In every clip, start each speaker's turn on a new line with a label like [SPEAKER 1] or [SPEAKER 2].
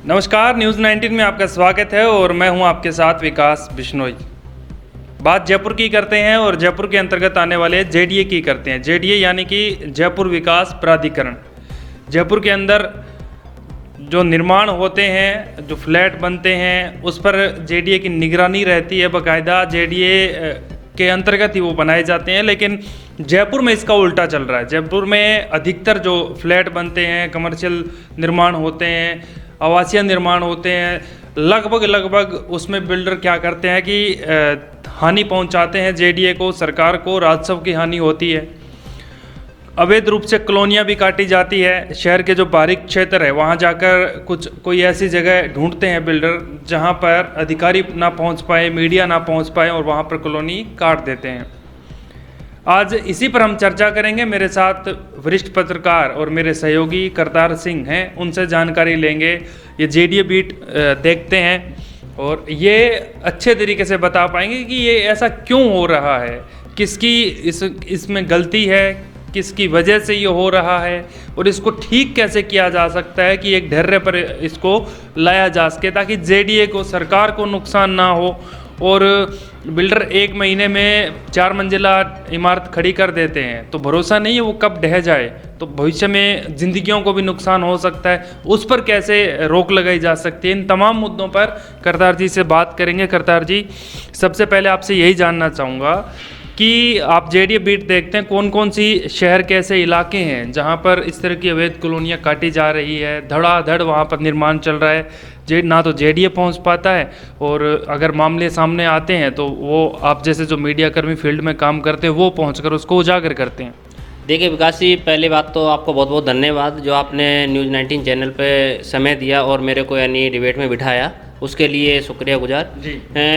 [SPEAKER 1] नमस्कार, न्यूज़ 19 में आपका स्वागत है और मैं हूं आपके साथ विकास बिश्नोई। बात जयपुर की करते हैं और जयपुर के अंतर्गत आने वाले जेडीए की करते हैं। जेडीए यानी कि जयपुर विकास प्राधिकरण। जयपुर के अंदर जो निर्माण होते हैं, जो फ्लैट बनते हैं, उस पर जेडीए की निगरानी रहती है। बाकायदा जेडीए के अंतर्गत ही वो बनाए जाते हैं, लेकिन जयपुर में इसका उल्टा चल रहा है। जयपुर में अधिकतर जो फ्लैट बनते हैं, कमर्शियल निर्माण होते हैं, आवासीय निर्माण होते हैं, लगभग उसमें बिल्डर क्या करते हैं कि हानि पहुंचाते हैं जेडीए को, सरकार को, राजस्व की हानि होती है। अवैध रूप से कॉलोनियाँ भी काटी जाती है। शहर के जो बाहरी क्षेत्र है वहाँ जाकर कोई ऐसी जगह ढूंढते हैं बिल्डर जहाँ पर अधिकारी ना पहुँच पाए, मीडिया ना पहुँच पाए, और वहाँ पर कॉलोनी काट देते हैं। आज इसी पर हम चर्चा करेंगे। मेरे साथ वरिष्ठ पत्रकार और मेरे सहयोगी करतार सिंह हैं, उनसे जानकारी लेंगे। ये जेडीए बीट देखते हैं और ये अच्छे तरीके से बता पाएंगे कि ये ऐसा क्यों हो रहा है, किसकी इसमें गलती है, किसकी वजह से ये हो रहा है, और इसको ठीक कैसे किया जा सकता है कि एक ढर्रे पर इसको लाया जा सके, ताकि जेडीए को, सरकार को नुकसान ना हो। और बिल्डर 1 महीने में 4 मंजिला इमारत खड़ी कर देते हैं तो भरोसा नहीं है वो कब ढह जाए, तो भविष्य में जिंदगियों को भी नुकसान हो सकता है। उस पर कैसे रोक लगाई जा सकती है, इन तमाम मुद्दों पर करतार जी से बात करेंगे। करतार जी, सबसे पहले आपसे यही जानना चाहूँगा कि आप जेडीए बीट देखते हैं, कौन कौन सी शहर के ऐसे इलाके हैं जहाँ पर इस तरह की अवैध कॉलोनियाँ काटी जा रही है, धड़ाधड़ वहाँ पर निर्माण चल रहा है, ना तो जेडीए पहुँच पाता है, और अगर मामले सामने आते हैं तो वो आप जैसे जो मीडियाकर्मी फील्ड में काम करते हैं वो पहुँचकर उसको उजागर करते हैं।
[SPEAKER 2] देखिए विकास जी, पहली बात तो आपको बहुत बहुत धन्यवाद जो आपने न्यूज़ 19 चैनल पे समय दिया और मेरे को यानी डिबेट में बिठाया, उसके लिए शुक्रिया गुजार
[SPEAKER 1] जी।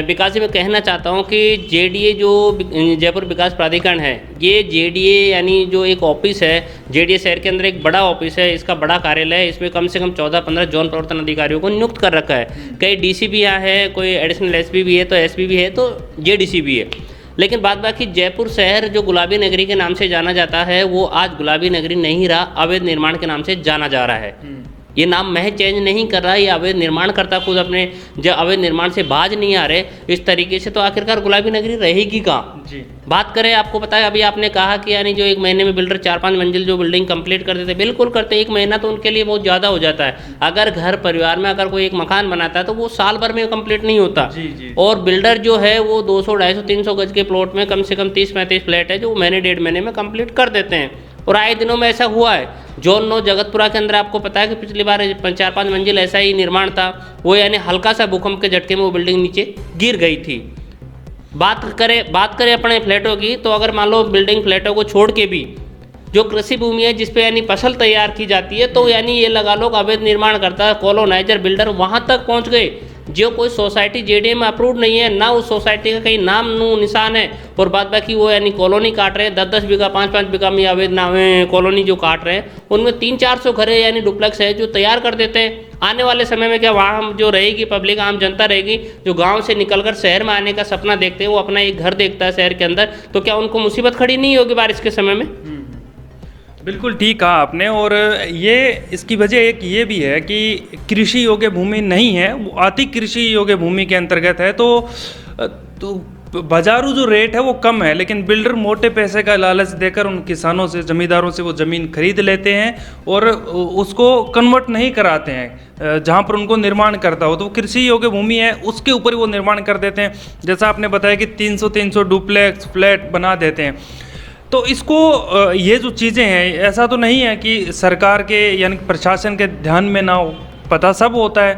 [SPEAKER 2] विकास जी, मैं कहना चाहता हूँ कि जेडीए जो जयपुर विकास प्राधिकरण है, ये जेडीए यानी जो एक ऑफिस है, जेडीए शहर के अंदर एक बड़ा ऑफिस है, इसका बड़ा कार्यालय है। इसमें कम से कम 14-15 जोन प्रवर्तन अधिकारियों को नियुक्त कर रखा है। कई डीसी भी यहाँ है, कोई एडिशनल एसपी भी है, तो एसपी भी है, तो जेडीसी भी है। लेकिन बात बाकी जयपुर शहर जो गुलाबी नगरी के नाम से जाना जाता है, वो आज गुलाबी नगरी नहीं रहा, अवैध निर्माण के नाम से जाना जा रहा है। ये नाम महज चेंज नहीं कर रहा है, ये अवैध निर्माण करता खुद अपने जब अवैध निर्माण से बाज नहीं आ रहे इस तरीके से, तो आखिरकार गुलाबी नगरी रहेगी कहाँ।
[SPEAKER 1] जी।
[SPEAKER 2] बात करें, आपको पता है अभी आपने कहा कि यानी जो 1 महीने में बिल्डर 4-5 मंजिल जो बिल्डिंग कंप्लीट कर देते, बिल्कुल करते। 1 महीना तो उनके लिए बहुत ज़्यादा हो जाता है। अगर घर परिवार में अगर कोई एक मकान बनाता है तो वो साल भर में कंप्लीट नहीं होता।
[SPEAKER 1] जी। और
[SPEAKER 2] और बिल्डर जो है वो 200, 250, 300 गज के प्लॉट में कम से कम 30-35 फ्लैट है जो महीने 1.5 महीने में कंप्लीट कर देते हैं। और आए दिनों में ऐसा हुआ है। जोन 9 जगतपुरा के अंदर आपको पता है कि पिछली बार 4-5 मंजिल ऐसा ही निर्माण था, वो यानी हल्का सा भूकंप के झटके में वो बिल्डिंग नीचे गिर गई थी। बात करें अपने फ्लैटों की, तो अगर मान लो बिल्डिंग फ्लैटों को छोड़ के भी जो कृषि भूमि है जिसपे यानी फसल तैयार की जाती है, तो यानी ये लगा लो अवैध निर्माण करता है कॉलोनाइजर बिल्डर वहाँ तक पहुँच गए। जो कोई सोसाइटी जेडीए में अप्रूव नहीं है, ना उस सोसाइटी का कहीं नाम निशान है, और बाद बाकी वो यानी कॉलोनी काट रहे हैं 10-10 बीघा 5-5 बीघा में अवैध नाम कॉलोनी जो काट रहे हैं, उनमें 300-400 घरें यानी डुप्लेक्स है जो तैयार कर देते हैं। आने वाले समय में क्या वहाँ जो रहेगी पब्लिक, आम जनता रहेगी, जो गांव से निकलकर शहर में आने का सपना देखते हैं, वो अपना एक घर देखता है शहर के अंदर, तो क्या उनको मुसीबत खड़ी नहीं होगी बारिश के समय में?
[SPEAKER 1] बिल्कुल ठीक कहा आपने। और ये इसकी वजह एक ये भी है कि कृषि योग्य भूमि नहीं है, वो अति कृषि योग्य भूमि के अंतर्गत है, तो बाजारू जो रेट है वो कम है, लेकिन बिल्डर मोटे पैसे का लालच देकर उन किसानों से, जमींदारों से वो ज़मीन खरीद लेते हैं और उसको कन्वर्ट नहीं कराते हैं जहाँ पर उनको निर्माण करता हो। तो कृषि योग्य भूमि है उसके ऊपर वो निर्माण कर देते हैं। जैसा आपने बताया कि 300 डुप्लेक्स फ्लैट बना देते हैं। तो इसको ये जो चीज़ें हैं, ऐसा तो नहीं है कि सरकार के यानी प्रशासन के ध्यान में ना हो, पता सब होता है,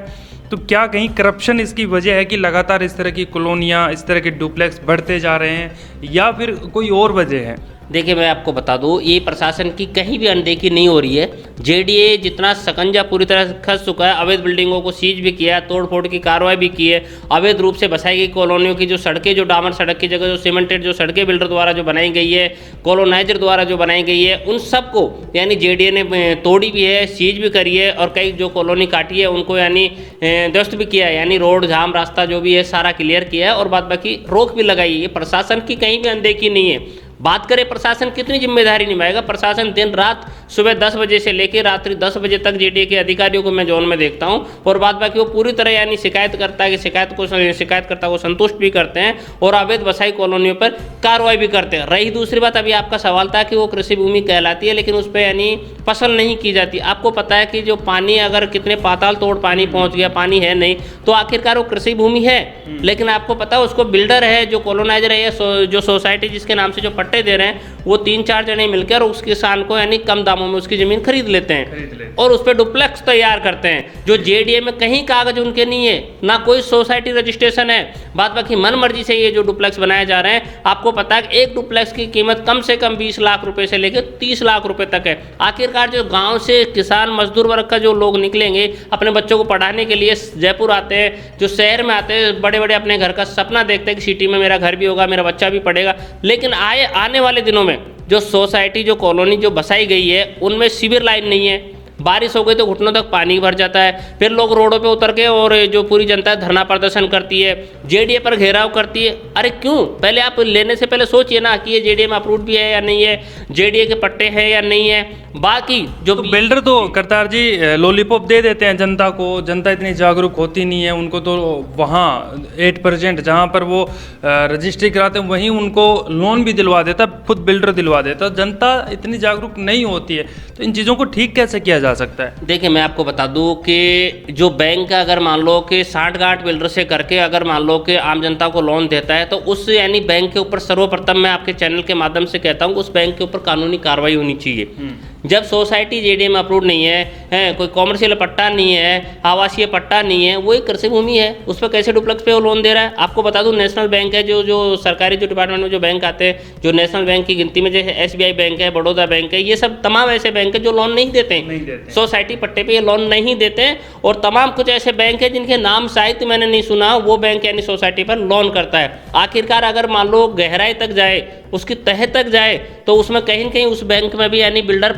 [SPEAKER 1] तो क्या कहीं करप्शन इसकी वजह है कि लगातार इस तरह की कॉलोनियाँ, इस तरह के डुप्लेक्स बढ़ते जा रहे हैं, या फिर कोई और वजह है?
[SPEAKER 2] देखिए मैं आपको बता दूं, ये प्रशासन की कहीं भी अनदेखी नहीं हो रही है। जेडीए जितना शकंजा पूरी तरह से खस चुका है, अवैध बिल्डिंगों को सीज भी किया है, तोड़फोड़ की कार्रवाई भी की है, अवैध रूप से बसाई गई कॉलोनियों की जो सड़कें, जो डामर सड़क की जगह जो सीमेंटेड जो सड़कें बिल्डर द्वारा जो बनाई गई है, कॉलोनाइजर द्वारा जो बनाई गई है, उन सबको यानी जेडीए ने तोड़ी भी है, सीज भी करी है, और कई जो कॉलोनी काटी है उनको यानी ध्वस्त भी किया है, यानी रोड जाम रास्ता जो भी है सारा क्लियर किया है, और बाद बाकी रोक भी लगाई है। प्रशासन की कहीं भी अनदेखी नहीं है। बात करें प्रशासन कितनी जिम्मेदारी निभाएगा, प्रशासन दिन रात सुबह 10 बजे से लेकर रात्रि 10 बजे तक जेडीए के अधिकारियों को मैं जोन में देखता हूं, और बाद बाकी वो पूरी तरह यानी शिकायतकर्ता को संतुष्ट भी करते हैं और अवैध बसाई कॉलोनियों पर कार्रवाई भी करते हैं। रही दूसरी बात, अभी आपका सवाल था कि वो कृषि भूमि कहलाती है लेकिन उस पर यानी फसल नहीं की जाती। आपको पता है कि जो पानी अगर कितने पाताल तोड़ पानी पहुंच गया, पानी है नहीं, तो आखिरकार वो कृषि भूमि है। लेकिन आपको पता है उसको बिल्डर है, जो कॉलोनाइजर है, जो सोसाइटी जिसके नाम से जो पट्टे दे रहे हैं, वो 3-4 जने मिलकर उस किसान को यानी कम दामों में उसकी जमीन खरीद लेते हैं और उस पर डुप्लेक्स तैयार करते हैं। जो जेडीए में कहीं कागज उनके नहीं है, ना कोई सोसाइटी रजिस्ट्रेशन है, बात बाकी मन मर्जी से ये जो डुप्लेक्स बनाए जा रहे हैं। आपको पता है कि एक डुप्लेक्स की कीमत कम से कम 20 लाख रुपए से लेकर 30 लाख रुपए तक है। आखिरकार जो गांव से किसान मजदूर वर्ग का जो लोग निकलेंगे अपने बच्चों को पढ़ाने के लिए जयपुर आते हैं, जो शहर में आते हैं, बड़े बड़े अपने घर का सपना देखते हैं कि सिटी में मेरा घर भी होगा, मेरा बच्चा भी पढ़ेगा, लेकिन आने वाले दिनों में जो सोसाइटी जो कॉलोनी जो बसाई गई है उनमें सीवर लाइन नहीं है, बारिश हो गई तो घुटनों तक पानी भर जाता है, फिर लोग रोडों पे उतर के और जो पूरी जनता धरना प्रदर्शन करती है, जेडीए पर घेराव करती है। अरे क्यों? पहले आप लेने से पहले सोचिए ना कि ये जेडीए में अप्रूव भी है या नहीं है, जेडीए के पट्टे हैं या नहीं है। बाकी जो
[SPEAKER 1] बिल्डर तो करतार जी लॉलीपॉप दे देते हैं जनता को, जनता इतनी जागरूक होती नहीं है, उनको तो वहाँ 8% जहाँ पर वो रजिस्ट्री कराते हैं वहीं उनको लोन भी दिलवा देता, खुद बिल्डर दिलवा देता। जनता इतनी जागरूक नहीं होती है, तो इन चीज़ों को ठीक कैसे किया जा सकता है?
[SPEAKER 2] देखिए मैं आपको बता दूं कि जो बैंक का अगर मान लो कि 60-गांठ बिल्डर से करके अगर मान लो कि आम जनता को लोन देता है, तो उस यानी बैंक के ऊपर सर्वप्रथम मैं आपके चैनल के माध्यम से कहता हूं उस बैंक के ऊपर कानूनी कार्रवाई होनी चाहिए। जब सोसाइटी जेडीए में अप्रूव नहीं है, कोई कॉमर्शियल पट्टा नहीं है, आवासीय पट्टा नहीं है, वो एक कृषि भूमि है, उस पर कैसे डुप्लेक्स पे वो लोन दे रहा है? आपको बता दूं नेशनल बैंक है, जो सरकारी जो डिपार्टमेंट में जो बैंक आते हैं, जो नेशनल बैंक की गिनती में जैसे एसबीआई बैंक है, बड़ौदा बैंक है, ये सब तमाम ऐसे बैंक है जो लोन नहीं देते हैं, सोसाइटी पट्टे पे ये लोन नहीं देते हैं। और तमाम कुछ ऐसे बैंक है जिनके नाम शायद मैंने नहीं सुना, वो बैंक यानी सोसाइटी पर लोन करता है। आखिरकार अगर मान लो गहराई तक जाए, उसकी तह तक जाए, तो उसमें कहीं न कहीं उस बैंक में भी यानी बिल्डर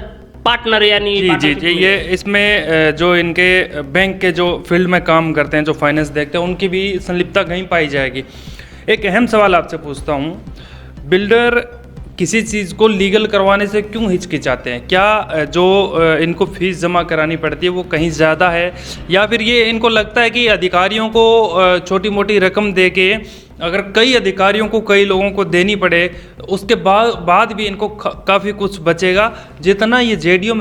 [SPEAKER 2] पार्टनर यानी
[SPEAKER 1] जी ये इसमें जो इनके बैंक के जो फील्ड में काम करते हैं, जो फाइनेंस देखते हैं, उनकी भी संलिप्तता कहीं पाई जाएगी। एक अहम सवाल आपसे पूछता हूँ, बिल्डर किसी चीज़ को लीगल करवाने से क्यों हिचकिचाते हैं? क्या जो इनको फीस जमा करानी पड़ती है वो कहीं ज़्यादा है, या फिर ये इनको लगता है कि अधिकारियों को छोटी मोटी रकम दे के अगर कई अधिकारियों को कई लोगों को देनी पड़े उसके बाद भी इनको काफ़ी कुछ बचेगा, जितना ये जेडीए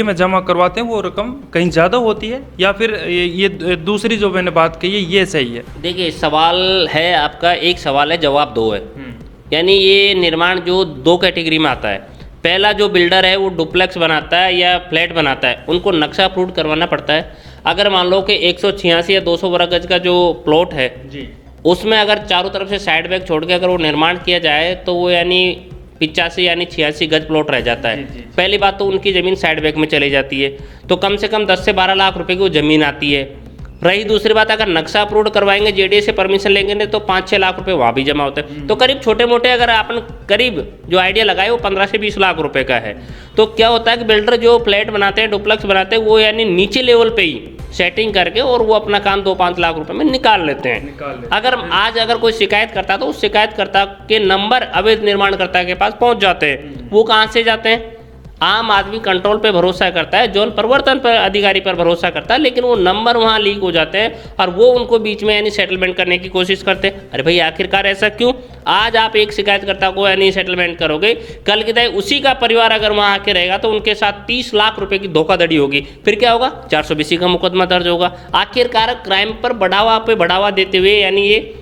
[SPEAKER 1] में जमा करवाते हैं वो रकम कहीं ज़्यादा होती है, या फिर ये दूसरी जो मैंने बात कही है ये सही है?
[SPEAKER 2] देखिए सवाल है आपका, एक सवाल है, जवाब दो है। यानी ये निर्माण जो 2 कैटेगरी में आता है। पहला जो बिल्डर है वो डुप्लेक्स बनाता है या फ्लैट बनाता है, उनको नक्शा अप्रूव करवाना पड़ता है। अगर मान लो कि 186 या 200 वर्ग गज का जो प्लॉट है जी, उसमें अगर चारों तरफ से साइड बैक छोड़ के अगर वो निर्माण किया जाए तो वो यानी 85 यानी 86 गज प्लॉट रह जाता है। जी। पहली बात तो उनकी ज़मीन साइड बैक में चली जाती है, तो कम से कम 10 से 12 लाख रुपए की वो ज़मीन आती है। रही दूसरी बात, अगर नक्शा अप्रूव करवाएंगे जेडीए से परमिशन लेंगे तो 5-6 लाख रुपए वहाँ भी जमा होते हैं। तो करीब छोटे मोटे अगर आपने करीब जो आइडिया लगाए वो 15 से 20 लाख रुपए का है। तो क्या होता है कि बिल्डर जो फ्लैट बनाते हैं, डुप्लेक्स बनाते हैं, वो यानी नीचे लेवल पे ही सेटिंग करके और वो अपना काम 2-5 लाख रुपए में निकाल लेते हैं। अगर कोई शिकायत करता तो उस शिकायतकर्ता के नंबर अवैध निर्माणकर्ता के पास पहुंच जाते हैं। वो कहाँ से जाते हैं? आम आदमी कंट्रोल पे भरोसा करता है, जोन प्रवर्तन पर अधिकारी पर भरोसा करता है, लेकिन वो नंबर वहाँ लीक हो जाते हैं और वो उनको बीच में यानी सेटलमेंट करने की कोशिश करते हैं। अरे भाई आखिरकार ऐसा क्यों? आज आप एक शिकायतकर्ता को यानी सेटलमेंट करोगे, कल की तरह उसी का परिवार अगर वहाँ आके रहेगा तो उनके साथ 30 लाख रुपए की धोखाधड़ी होगी। फिर क्या होगा? 420 का मुकदमा दर्ज होगा। आखिरकार क्राइम पर बढ़ावा देते हुए यानी ये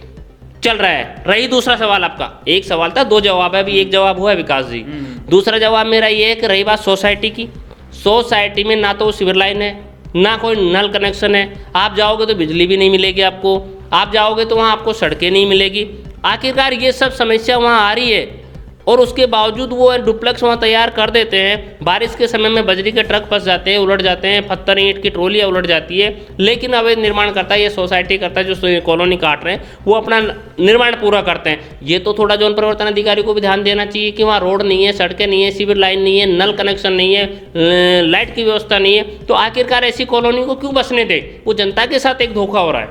[SPEAKER 2] चल रहा है। रही दूसरा सवाल आपका, एक सवाल था 2 जवाब है, अभी एक जवाब हुआ है विकास जी। दूसरा जवाब मेरा ये है कि रही बात सोसाइटी की, सोसाइटी में ना तो सिविल लाइन है, ना कोई नल कनेक्शन है। आप जाओगे तो बिजली भी नहीं मिलेगी आपको, आप जाओगे तो वहाँ आपको सड़कें नहीं मिलेगी। आखिरकार ये सब समस्या वहाँ आ रही है और उसके बावजूद वो डुप्लेक्स वहाँ तैयार कर देते हैं। बारिश के समय में बजरी के ट्रक फंस जाते हैं, उलट जाते हैं, पत्थर ईंट की ट्रोलियाँ उलट जाती है, लेकिन अवैध निर्माण करता है ये सोसाइटी करता है, जो कॉलोनी काट रहे हैं वो अपना निर्माण पूरा करते हैं। ये तो थोड़ा जौन प्रवर्तन अधिकारी को भी ध्यान देना चाहिए कि वहाँ रोड नहीं है, सड़कें नहीं है, सिविल लाइन नहीं है, नल कनेक्शन नहीं है, लाइट की व्यवस्था नहीं है, तो आखिरकार ऐसी कॉलोनी को क्यों बसने दे? वो जनता के साथ एक धोखा हो रहा है।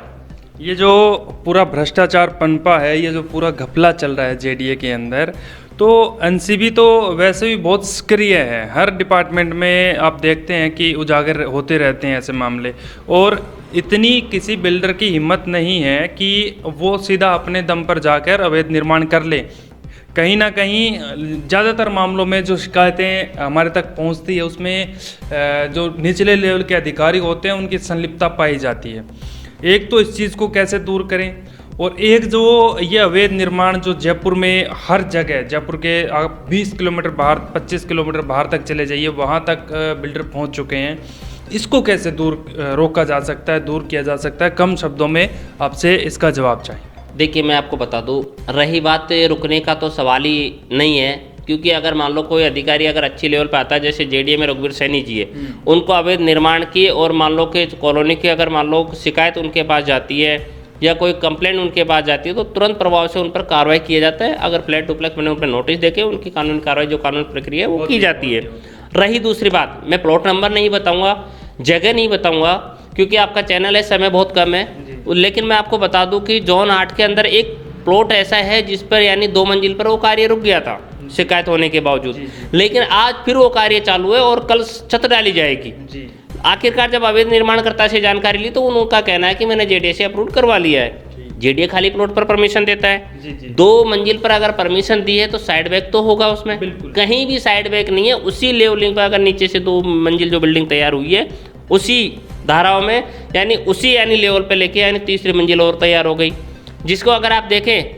[SPEAKER 1] ये जो पूरा भ्रष्टाचार पनपा है, ये जो पूरा घपला चल रहा है जेडीए के अंदर, तो एनसीबी तो वैसे भी बहुत सक्रिय है, हर डिपार्टमेंट में आप देखते हैं कि उजागर होते रहते हैं ऐसे मामले, और इतनी किसी बिल्डर की हिम्मत नहीं है कि वो सीधा अपने दम पर जाकर अवैध निर्माण कर ले। कहीं ना कहीं ज़्यादातर मामलों में जो शिकायतें हमारे तक पहुंचती है उसमें जो निचले लेवल के अधिकारी होते हैं उनकी संलिप्तता पाई जाती है। एक तो इस चीज़ को कैसे दूर करें, और एक जो ये अवैध निर्माण जो जयपुर में हर जगह, जयपुर के आप 20 किलोमीटर बाहर 25 किलोमीटर बाहर तक चले जाइए, वहाँ तक बिल्डर पहुँच चुके हैं, इसको कैसे दूर रोका जा सकता है, दूर किया जा सकता है? कम शब्दों में आपसे इसका जवाब चाहिए।
[SPEAKER 2] देखिए मैं आपको बता दूं, रही बात रुकने का तो सवाल ही नहीं है, क्योंकि अगर मान लो कोई अधिकारी अगर अच्छी लेवल पे आता है, जैसे जेडीए में रघुवीर सैनी जी है, उनको अवैध निर्माण की और मान लो कि कॉलोनी की अगर मान लो शिकायत उनके पास जाती है या कोई कंप्लेंट उनके पास जाती है तो तुरंत प्रभाव से उन पर कार्रवाई किया जाता है। अगर फ्लैट डुप्लेक्स बने उन पर नोटिस देके उनकी कानूनी कार्रवाई जो कानूनी प्रक्रिया है वो की जाती है। रही दूसरी बात, मैं प्लॉट नंबर नहीं बताऊँगा, जगह नहीं बताऊँगा, क्योंकि आपका चैनल है, समय बहुत कम है, लेकिन मैं आपको बता दूं कि जोन 8 के अंदर एक प्लॉट ऐसा है जिस पर यानी 2 मंजिल पर वो कार्य रुक गया था शिकायत होने के बावजूद, लेकिन आज फिर वो कार्य चालू है और कल छत डाली जाएगी। आखिरकार जब अवैध निर्माणकर्ता से जानकारी ली तो उनका कहना है कि मैंने जेडीए से अप्रूव करवा लिया है। जेडीए खाली प्लॉट पर परमिशन देता है, 2 मंजिल पर अगर परमिशन दी है तो साइड बैक तो होगा उसमें, कहीं भी साइड बैक नहीं है। उसी लेवलिंग पर अगर नीचे से 2 मंजिल जो बिल्डिंग तैयार हुई है उसी धाराओं में यानी लेवल पे लेके यानी तीसरी मंजिल और तैयार हो गई, जिसको अगर आप देखें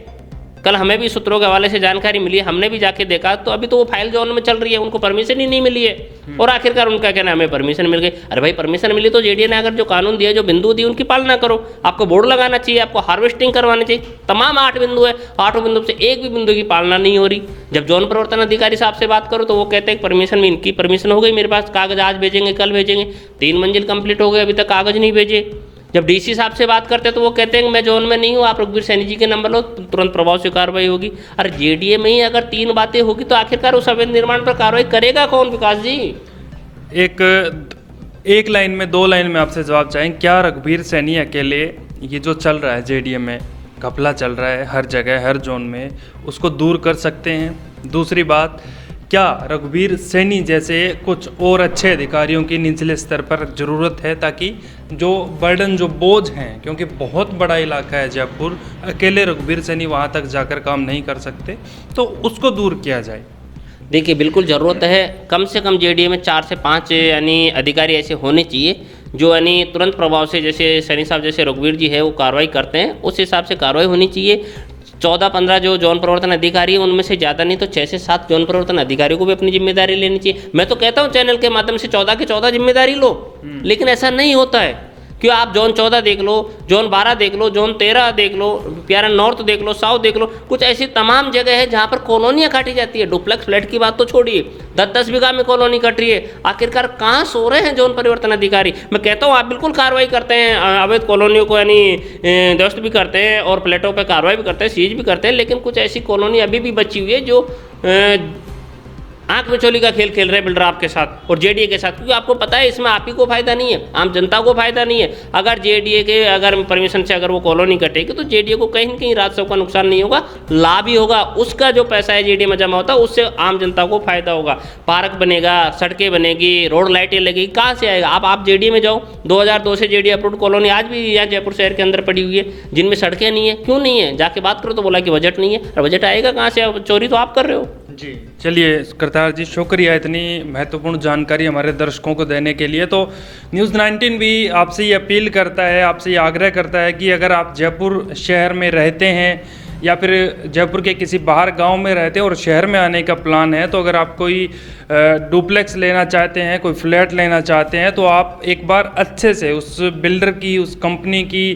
[SPEAKER 2] कल हमें भी सूत्रों के हवाले से जानकारी मिली, हमने भी जाके देखा तो अभी तो वो फाइल जोन में चल रही है, उनको परमिशन ही नहीं मिली है। और आखिरकार उनका कहना हमें परमिशन मिल गई। अरे भाई परमिशन मिली तो जेडीए ने अगर जो कानून दिया, जो बिंदु दी, उनकी पालना करो। आपको बोर्ड लगाना चाहिए, आपको हार्वेस्टिंग करवानी चाहिए। तमाम 8 बिंदु है, 8 बिंदु से एक भी बिंदु की पालना नहीं हो रही। जब जोन प्रवर्तन अधिकारी साहब से बात करो तो वो कहते हैं परमिशन में इनकी परमिशन हो गई, मेरे पास कागज आज भेजेंगे कल भेजेंगे, 3 मंजिल कंप्लीट हो गए अभी तक कागज नहीं भेजे। जब डीसी साहब से बात करते तो वो कहते हैं कि मैं जोन में नहीं हूँ, आप रघुवीर सैनी जी के नंबर लो, तुरंत प्रभाव से कार्रवाई होगी। अरे जेडीए में ही अगर 3 बातें होगी तो आखिरकार उस अवैध निर्माण पर कार्रवाई करेगा कौन, विकास जी?
[SPEAKER 1] एक लाइन में 2 लाइन में आपसे जवाब चाहें, क्या रघुवीर सैनी अकेले ये जो चल रहा है जेडीए में घपला चल रहा है हर जगह हर जोन में, उसको दूर कर सकते हैं? दूसरी बात, क्या रघुवीर सैनी जैसे कुछ और अच्छे अधिकारियों की निचले स्तर पर ज़रूरत है ताकि जो बर्डन जो बोझ हैं, क्योंकि बहुत बड़ा इलाका है जयपुर, अकेले रघुवीर सैनी वहाँ तक जाकर काम नहीं कर सकते, तो उसको दूर किया जाए?
[SPEAKER 2] देखिए बिल्कुल ज़रूरत है, कम से कम जेडीए में 4 से 5 यानी अधिकारी ऐसे होने चाहिए जो यानी तुरंत प्रभाव से, जैसे सैनी साहब जैसे रघुवीर जी है वो कार्रवाई करते हैं, उस हिसाब से कार्रवाई होनी चाहिए। 14-15 जो जौन प्रवर्तन अधिकारी है उनमें से ज़्यादा नहीं तो 6 से 7 जौन प्रवर्तन अधिकारियों को भी अपनी जिम्मेदारी लेनी चाहिए। मैं तो कहता हूँ चैनल के माध्यम से 14 के 14 जिम्मेदारी लो, लेकिन ऐसा नहीं होता है। क्यों? आप जोन 14 देख लो, जोन 12 देख लो, जोन 13 देख लो, प्यारा नॉर्थ देख लो, साउथ देख लो, कुछ ऐसी तमाम जगह है जहाँ पर कॉलोनियाँ काटी जाती है। डुप्लेक्स फ्लैट की बात तो छोड़िए, 10-10 बीघा में कॉलोनी कट रही है। आखिरकार कहाँ सो रहे हैं जोन परिवर्तन अधिकारी? मैं कहता हूँ आप बिल्कुल कार्रवाई करते हैं, अवैध कॉलोनियों को यानी ध्वस्त भी करते हैं और फ्लैटों पर कार्रवाई भी करते हैं, सीज भी करते हैं, लेकिन कुछ ऐसी कॉलोनी अभी भी बची हुई है जो आंख मिचौली का खेल खेल रहे हैं बिल्डर आपके साथ और जेडीए के साथ, क्योंकि आपको पता है इसमें आप ही को फायदा नहीं है, आम जनता को फायदा नहीं है। अगर जेडीए के अगर परमिशन से अगर वो कॉलोनी कटेगी तो जेडीए को कहीं न कहीं राजस्व का नुकसान नहीं होगा, लाभ ही होगा। उसका जो पैसा है जेडीए में जमा होता है उससे आम जनता को फायदा होगा। पार्क बनेगा, सड़कें बनेगी, रोड लाइटें लगेगी, कहाँ से आएगा? आप जेडीए में जाओ, 2002 से जेडीए अप्रूव्ड कॉलोनी आज भी यहाँ जयपुर शहर के अंदर पड़ी हुई है जिनमें सड़कें नहीं है। क्यों नहीं है? जाके बात करो तो बोला कि बजट नहीं है, और बजट आएगा कहाँ से? चोरी तो आप कर रहे हो।
[SPEAKER 1] जी चलिए करतार जी, शुक्रिया इतनी महत्वपूर्ण जानकारी हमारे दर्शकों को देने के लिए। तो न्यूज़ 19 भी आपसे ये अपील करता है, आपसे ये आग्रह करता है कि अगर आप जयपुर शहर में रहते हैं या फिर जयपुर के किसी बाहर गांव में रहते हैं और शहर में आने का प्लान है, तो अगर आप कोई डुप्लेक्स लेना चाहते हैं, कोई फ्लैट लेना चाहते हैं, तो आप एक बार अच्छे से उस बिल्डर की, उस कंपनी की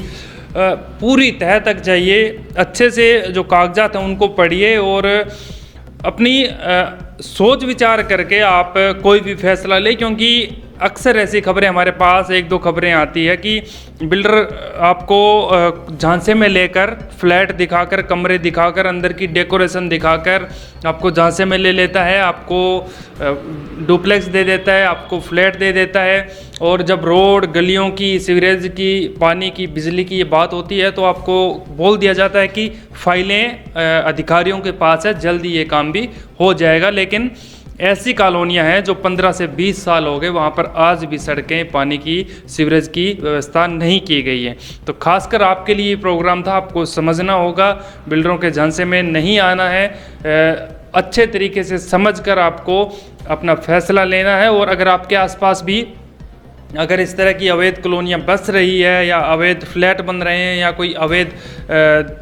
[SPEAKER 1] पूरी तह तक जाइए, अच्छे से जो कागजात हैं उनको पढ़िए और अपनी सोच विचार करके आप कोई भी फैसला लें, क्योंकि अक्सर ऐसी खबरें हमारे पास एक दो खबरें आती है कि बिल्डर आपको झांसे में लेकर फ्लैट दिखाकर, कमरे दिखाकर, अंदर की डेकोरेशन दिखाकर आपको झांसे में ले लेता है, आपको डुप्लेक्स दे देता है, आपको फ्लैट दे देता है, और जब रोड, गलियों की, सीवरेज की, पानी की, बिजली की ये बात होती है तो आपको बोल दिया जाता है कि फाइलें अधिकारियों के पास है, जल्दी ये काम भी हो जाएगा। लेकिन ऐसी कॉलोनियां हैं जो 15 से 20 साल हो गए, वहाँ पर आज भी सड़कें, पानी की, सीवरेज की व्यवस्था नहीं की गई है। तो खासकर आपके लिए ये प्रोग्राम था, आपको समझना होगा, बिल्डरों के झांसे में नहीं आना है, अच्छे तरीके से समझकर आपको अपना फैसला लेना है। और अगर आपके आसपास भी अगर इस तरह की अवैध कॉलोनियाँ बस रही है या अवैध फ्लैट बन रहे हैं या कोई अवैध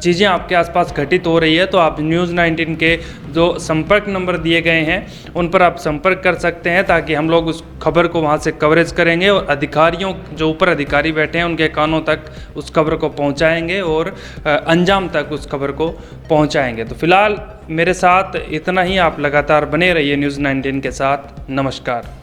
[SPEAKER 1] चीज़ें आपके आसपास घटित हो रही है, तो आप न्यूज़ 19 के जो संपर्क नंबर दिए गए हैं उन पर आप संपर्क कर सकते हैं, ताकि हम लोग उस खबर को वहाँ से कवरेज करेंगे और अधिकारियों, जो ऊपर अधिकारी बैठे हैं, उनके कानों तक उस खबर को पहुँचाएँगे और अंजाम तक उस खबर को पहुँचाएँगे। तो फिलहाल मेरे साथ इतना ही। आप लगातार बने रहिए न्यूज़ 19 के साथ। नमस्कार।